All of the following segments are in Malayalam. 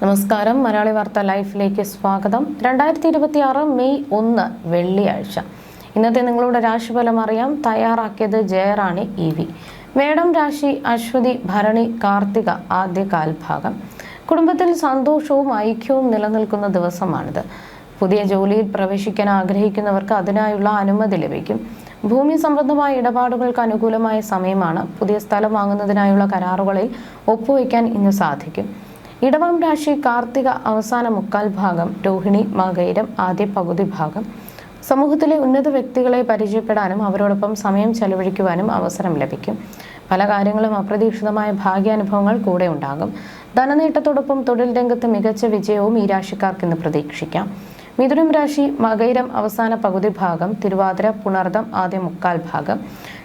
നമസ്കാരം. മലയാളി വാർത്ത ലൈഫിലേക്ക് സ്വാഗതം. 2026 മെയ് 1 വെള്ളിയാഴ്ച. ഇന്നത്തെ നിങ്ങളുടെ രാശിഫലം അറിയാം. തയ്യാറാക്കിയത് ജയറാണി EV. മേടം രാശി അശ്വതി ഭരണി കാർത്തിക ആദ്യ കാൽഭാഗം. കുടുംബത്തിൽ സന്തോഷവും ഐക്യവും നിലനിൽക്കുന്ന ദിവസമാണിത്. പുതിയ ജോലിയിൽ പ്രവേശിക്കാൻ ആഗ്രഹിക്കുന്നവർക്ക് അതിനായുള്ള അനുമതി ലഭിക്കും. ഭൂമി സംബന്ധമായ ഇടപാടുകൾക്ക് അനുകൂലമായ സമയമാണ്. പുതിയ സ്ഥലം വാങ്ങുന്നതിനായുള്ള കരാറുകളിൽ ഒപ്പുവയ്ക്കാൻ ഇന്ന് സാധിക്കും. ഇടവം രാശി കാർത്തിക അവസാന മുക്കാൽ ഭാഗം, രോഹിണി മകയിരം ആദ്യ പകുതി ഭാഗം. സമൂഹത്തിലെ ഉന്നത വ്യക്തികളെ പരിചയപ്പെടാനും അവരോടൊപ്പം സമയം ചെലവഴിക്കുവാനും അവസരം ലഭിക്കും. പല കാര്യങ്ങളും അപ്രതീക്ഷിതമായ ഭാഗ്യാനുഭവങ്ങൾ കൂടെ ഉണ്ടാകും. ധനനേട്ടത്തോടൊപ്പം തൊഴിൽ രംഗത്ത് മികച്ച വിജയവും ഈ രാശിക്കാർക്ക് ഇന്ന് പ്രതീക്ഷിക്കാം. മിഥുനം രാശി മകയിരം അവസാന പകുതി ഭാഗം, തിരുവാതിര പുണർദം ആദ്യ മുക്കാൽ ഭാഗം.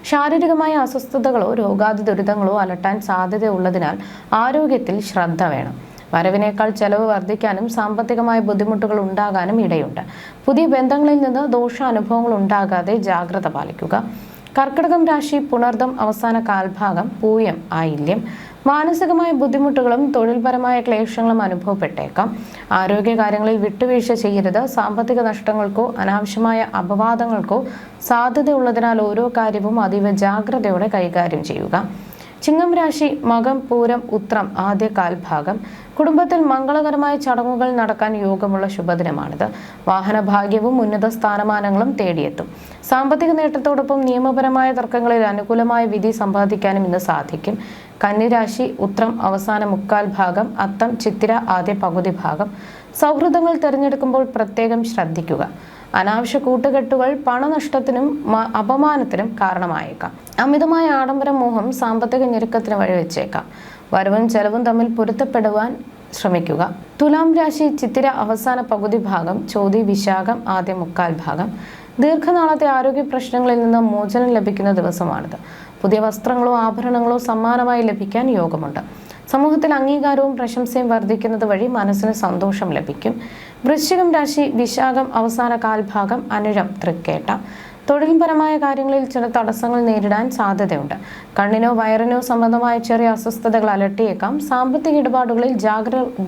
ശാരീരികമായ അസ്വസ്ഥതകളോ രോഗാതി ദുരിതങ്ങളോ അലട്ടാൻ സാധ്യതയുള്ളതിനാൽ ആരോഗ്യത്തിൽ ശ്രദ്ധ വേണം. വരവിനേക്കാൾ ചെലവ് വർദ്ധിക്കാനും സാമ്പത്തികമായ ബുദ്ധിമുട്ടുകൾ ഉണ്ടാകാനും ഇടയുണ്ട്. പുതിയ ബന്ധങ്ങളിൽ നിന്ന് ദോഷാനുഭവങ്ങൾ ഉണ്ടാകാതെ ജാഗ്രത പാലിക്കുക. കർക്കിടകം രാശി പുണർദം അവസാന കാൽഭാഗം, പൂയം ആയില്യം. മാനസികമായ ബുദ്ധിമുട്ടുകളും തൊഴിൽപരമായ ക്ലേശങ്ങളും അനുഭവപ്പെട്ടേക്കാം. ആരോഗ്യകാര്യങ്ങളിൽ വിട്ടുവീഴ്ച ചെയ്യരുത്. സാമ്പത്തിക നഷ്ടങ്ങൾക്കോ അനാവശ്യമായ അപവാദങ്ങൾക്കോ സാധ്യതയുള്ളതിനാൽ ഓരോ കാര്യവും അതീവ ജാഗ്രതയോടെ കൈകാര്യം ചെയ്യുക. ചിങ്ങം രാശി മകം പൂരം ഉത്രം ആദ്യ കാൽഭാഗം. കുടുംബത്തിൽ മംഗളകരമായ ചടങ്ങുകൾ നടക്കാൻ യോഗമുള്ള ശുഭദിനമാണിത്. വാഹനഭാഗ്യവും ഉന്നത സ്ഥാനമാനങ്ങളും തേടിയെത്തും. സാമ്പത്തിക നേട്ടത്തോടൊപ്പം നിയമപരമായ തർക്കങ്ങളിൽ അനുകൂലമായ വിധി സമ്പാദിക്കാനും ഇന്ന് സാധിക്കും. കന്നിരാശി ഉത്രം അവസാന മുക്കാൽ ഭാഗം, അത്തം ചിത്തിര ആദ്യ പകുതി ഭാഗം. സൗഹൃദങ്ങൾ തിരഞ്ഞെടുക്കുമ്പോൾ പ്രത്യേകം ശ്രദ്ധിക്കുക. അനാവശ്യ കൂട്ടുകെട്ടുകൾ പണനഷ്ടത്തിനും അപമാനത്തിനും കാരണമായേക്കാം. അമിതമായ ആഡംബര മോഹം സാമ്പത്തിക ഞെരുക്കത്തിന് വഴിവെച്ചേക്കാം. വരവും ചെലവും തമ്മിൽ പൊരുത്തപ്പെടുവാൻ ശ്രമിക്കുക. തുലാം രാശി ചിത്തിര അവസാന പകുതി ഭാഗം, ചോതി വിശാഖം ആദ്യ മുക്കാൽ ഭാഗം. ദീർഘനാളത്തെ ആരോഗ്യ പ്രശ്നങ്ങളിൽ നിന്ന് മോചനം ലഭിക്കുന്ന ദിവസമാണിത്. പുതിയ വസ്ത്രങ്ങളോ ആഭരണങ്ങളോ സമ്മാനമായി ലഭിക്കാൻ യോഗമുണ്ട്. സമൂഹത്തിൽ അംഗീകാരവും പ്രശംസയും വർദ്ധിക്കുന്നത് വഴി മനസ്സിന് സന്തോഷം ലഭിക്കും. വൃശ്ചികം രാശി വിശാഖം അവസാന കാൽഭാഗം, അനിഴം തൃക്കേട്ട. തൊഴിൽപരമായ കാര്യങ്ങളിൽ ചില തടസ്സങ്ങൾ നേരിടാൻ സാധ്യതയുണ്ട്. കണ്ണിനോ വയറിനോ സംബന്ധമായ ചെറിയ അസ്വസ്ഥതകൾ അലട്ടിയേക്കാം. സാമ്പത്തിക ഇടപാടുകളിൽ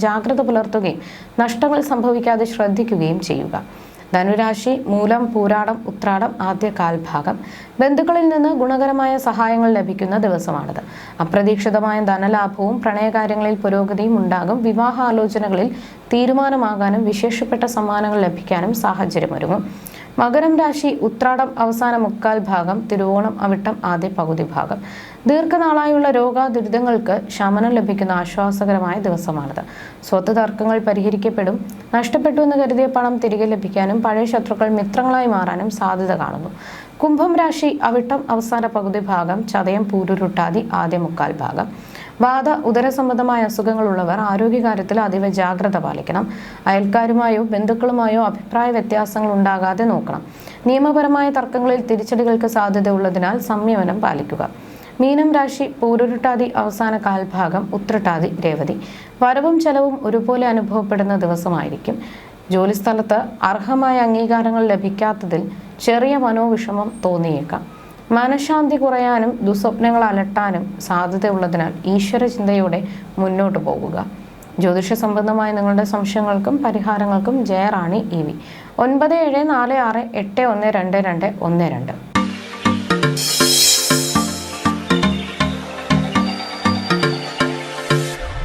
ജാഗ്രത പുലർത്തുകയും നഷ്ടങ്ങൾ സംഭവിക്കാതെ ശ്രദ്ധിക്കുകയും ചെയ്യുക. ധനുരാശി മൂലം പൂരാടം ഉത്രാടം ആദ്യ കാൽഭാഗം. ബന്ധുക്കളിൽ നിന്ന് ഗുണകരമായ സഹായങ്ങൾ ലഭിക്കുന്ന ദിവസമാണിത്. അപ്രതീക്ഷിതമായ ധനലാഭവും പ്രണയകാര്യങ്ങളിൽ പുരോഗതിയും ഉണ്ടാകും. വിവാഹാലോചനകളിൽ തീരുമാനമാകാനും വിശേഷപ്പെട്ട സമ്മാനങ്ങൾ ലഭിക്കാനും സാഹചര്യമൊരുങ്ങും. മകരം രാശി ഉത്രാടം അവസാന മുക്കാൽ ഭാഗം, തിരുവോണം അവിട്ടം ആദ്യ പകുതി ഭാഗം. ദീർഘനാളായുള്ള രോഗാദുരിതങ്ങൾക്ക് ശമനം ലഭിക്കുന്ന ആശ്വാസകരമായ ദിവസമാണിത്. സ്വത്ത് തർക്കങ്ങൾ പരിഹരിക്കപ്പെടും. നഷ്ടപ്പെട്ടു എന്ന് കരുതിയ പണം തിരികെ ലഭിക്കാനും പഴയ ശത്രുക്കൾ മിത്രങ്ങളായി മാറാനും സാധ്യത കാണുന്നു. കുംഭം രാശി അവിട്ടം അവസാന പകുതി ഭാഗം, ചതയം പൂരുരുട്ടാതി ആദ്യ മുക്കാൽ ഭാഗം. വാത ഉദര സംബന്ധമായ അസുഖങ്ങളുള്ളവർ ആരോഗ്യകാര്യത്തിൽ അതീവ ജാഗ്രത പാലിക്കണം. അയൽക്കാരുമായോ ബന്ധുക്കളുമായോ അഭിപ്രായ വ്യത്യാസങ്ങൾ ഉണ്ടാകാതെ നോക്കണം. നിയമപരമായ തർക്കങ്ങളിൽ തിരിച്ചടികൾക്ക് സാധ്യതയുള്ളതിനാൽ സംയമനം പാലിക്കുക. മീനം രാശി പൂരുരുട്ടാതി അവസാന കാൽഭാഗം, ഉത്രട്ടാതി രേവതി. വരവും ചെലവും ഒരുപോലെ അനുഭവപ്പെടുന്ന ദിവസമായിരിക്കും. ജോലിസ്ഥലത്ത് അർഹമായ അംഗീകാരങ്ങൾ ലഭിക്കാത്തതിൽ ചെറിയ മനോവിഷമം തോന്നിയേക്കാം. മനഃശാന്തി കുറയാനും ദുസ്വപ്നങ്ങൾ അലട്ടാനും സാധ്യതയുള്ളതിനാൽ ഈശ്വര ചിന്തയോടെ മുന്നോട്ട് പോകുക. ജ്യോതിഷ സംബന്ധമായ നിങ്ങളുടെ സംശയങ്ങൾക്കും പരിഹാരങ്ങൾക്കും ജയറാണി EV 9746812212.